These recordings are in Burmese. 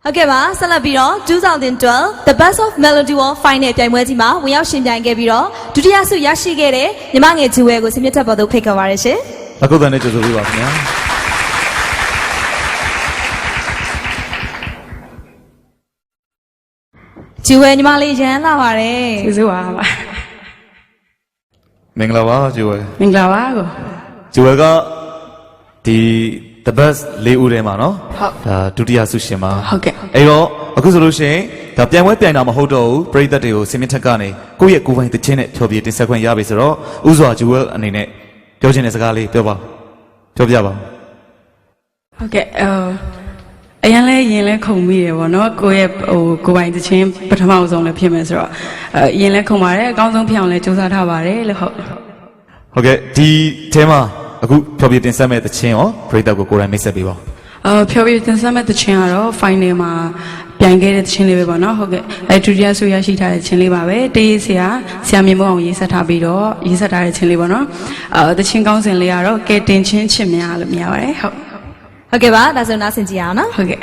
ဟုတ်ကဲ့ပါဆက်လက်ပြီးတော့2012 The Best of Melody World Final ပြိုင်ပွဲကြီးမှာဝင်ရောက်ရှင်ပြိုင်ခဲ့ပြီးတော့ဒုတိယဆုရရှိခဲ့တဲ့ညီမငယ်ဂျူဝဲကိုစမြစ်ထက်ပေါ်သို့ဖိတ်ခေါ်ပါရရှင်။အခုတန်းနဲ့ကြိုဆိုပေးပါခင်ဗျာ။ဂျူဝဲညီမလေးရန်လာပါတယ်။ကျေးဇူးပါပါ။မင်္ဂလာပါဂျူဝဲ။မင်္ဂလာပါကို။ဂျူဝဲကဒီ The Best ၄ဦးထဲမှာနော်။ဟုတ်။ဒါဒုတိယဆုရှင်ပါ။ဟုတ်ကဲ့။အဲ့တော့အခုဆိုလို့ရှိရင်ဒါပြိုင်ပွဲပြိုင်တာမဟုတ်တော့ဘူးပရိသတ်တွေကိုစင်မြင့်ထက်ကနေကိုယ့်ရဲ့ကိုယ်ပိုင်သချင်းနဲ့ဖြောပြတင်ဆက်ခွင့်ရပြီဆိုတော့ဥစွာဂျူဝဲအနေနဲ့ပြောချင်တဲ့စကားလေးပြောပါပြောပြပါဟုတ်ကဲ့အရင်လဲရင်လဲခုံမိတယ်ဗောနော်ကိုယ့်ရဲ့ကိုယ်ပိုင်သချင်းပထမဆုံးလည်းဖြစ်မယ်ဆိုတော့ရင်လဲခုံပါတယ်အကောင်းဆုံးဖြစ်အောင်လဲစူးစမ်းထားပါတယ်လို့ဟုတ်ကဲ့ဒီအဲမှာအခုဖြောပြတင်ဆက်မဲ့သချင်းရောပရိသတ်ကိုကိုယ်တိုင်မိတ်ဆက်ပေးပါဖြောပြတင်ဆက်မဲ့သချင်းကတော့ final မှာပြိုင်ခဲ့တဲ့သချင်းလေးပဲပေါ့နော်ဟုတ်ကဲ့ဒုတိယဆုရရှိထားတဲ့သချင်းလေးပါပဲတေးဆရာမြင့်မိုးအောင်ရေးဆက်ထားပြီးတော့ရေးဆက်ထားတဲ့သချင်းလေးပေါ့နော်သချင်းကောင်းစဉ်လေးကတော့ကဲတင်ချင်းချစ်များလို့မြင်ပါတယ်ဟုတ်ကဲ့ပါဒါဆိုနားဆင်ကြရအောင်နော်ဟုတ်ကဲ့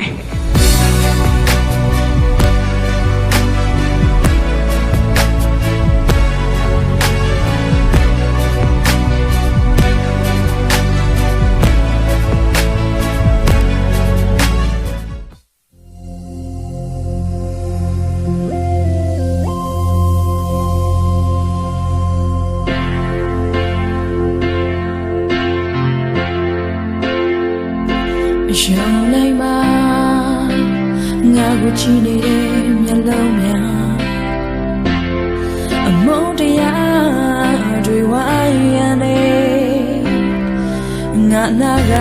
ရောင်လိုက်မှာငါကိုချီနေတဲ့မျက်လုံးများအမုန်းတရားတွေဝိုင်းရနေငါနာက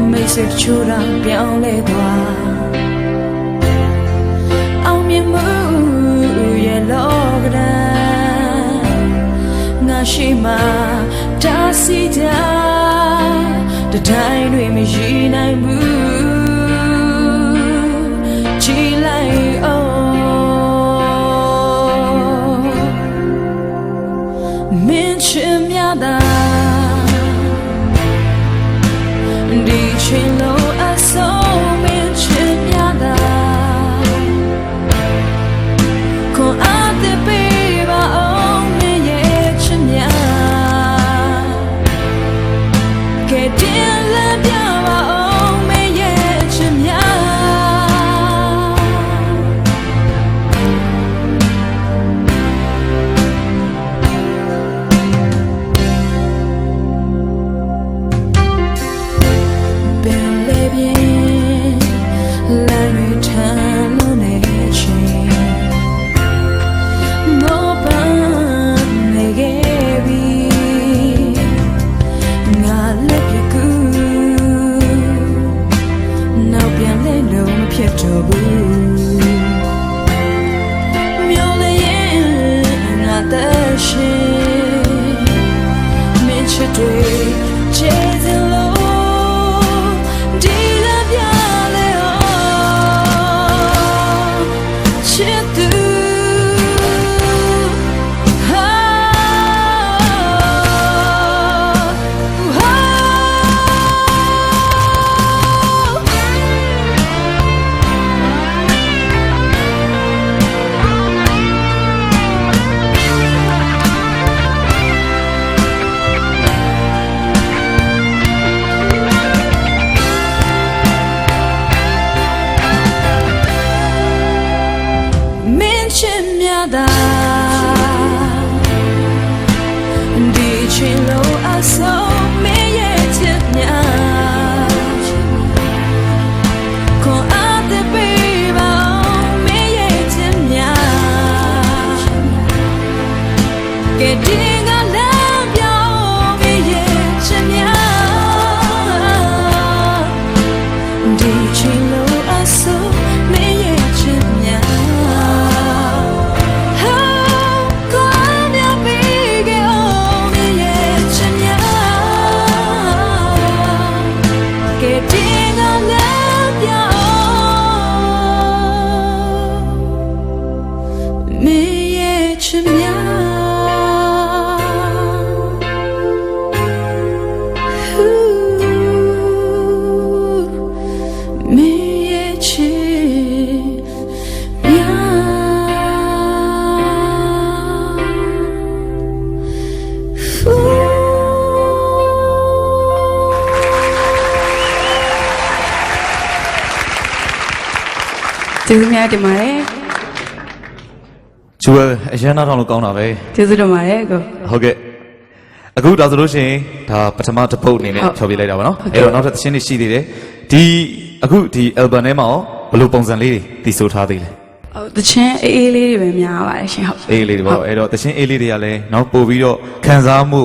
မိတ်ဆွေချိုးတာပြောင်းလဲသွားအောင်မြင်မှုရဲ့လောကဓာတ်ငါရှိမှတားဆီးကြတတိုင်းတွေမရှိနိုင်ဘူးကြည်လိုက်အောင်မင်းချင်များတာဒီချင်းလုံးအဆုံးမင်းချင်များတာခွန်အားတဲ့ပေးပါအောင်မင်းရဲ့ချင်များကဲတင်လာပြပါအောင်မင်းရဲ့ချင်များပင်လေပြင်းလာရထမ်းလို့နေချင်းမောပန်းနေခဲ့ပြီငါလက်ပြကူ ကျေးဇူးများတင်ပါတယ် ဂျူဝဲအရန်နာထောင်လို့ကောင်းတာပဲ ကျေးဇူးတင်ပါတယ်ကို ဟုတ်ကဲ့အခုဒါဆိုလို့ရှိရင်ဒါပထမတစ်ပုတ်အနေနဲ့ဖြောပြလိုက်တာပါနော်အဲ့တော့နောက်ထပ်သချင်းတွေရှိသေးတယ်ဒီအခုဒီ album ထဲမှာရောဘယ်လိုပုံစံလေးတွေတည်ဆိုထားသေးလဲ ဟုတ်တချင်းအေးအေးလေးတွေပဲများပါတယ်ရှင်ဟုတ် အေးလေးတွေပေါ့အဲ့တော့သချင်းအေးလေးတွေကလည်းနောက်ပို့ပြီးတော့ခံစားမှု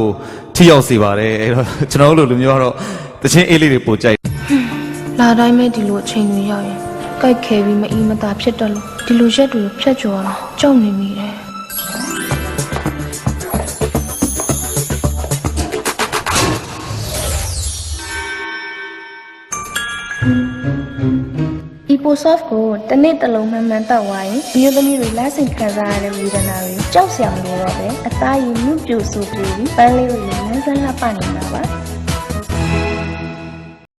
ထိရောက်စေပါတယ်အဲ့တော့ကျွန်တော်တို့လူမျိုးကတော့သချင်းအေးလေးတွေပို့ကြိုက် လာတိုင်းမဲ့ဒီလိုအချိန်တွေရောက်ရင်ကြိုက်ခဲပြီးမအီမသာဖြစ်တယ်လို့ဒီလိုရက်တွေဖြတ်ကျော်ရမှာကြောက်နေမိတယ်EPOSOFT ကိုတစ်နေ့တစ်လုံးမှန်မှန်တောက်သွားရင်ဒီလိုသမီးတွေလက်ဆင့်ခံစားရတဲ့ဝေဒနာတွေကြောက်စရာမလိုတော့ပဲအသားရည်မြုပ်ပြိုဆိုပြီးပန်းလေးတွေလည်းနန်းဆန်းလှပနေတာပါ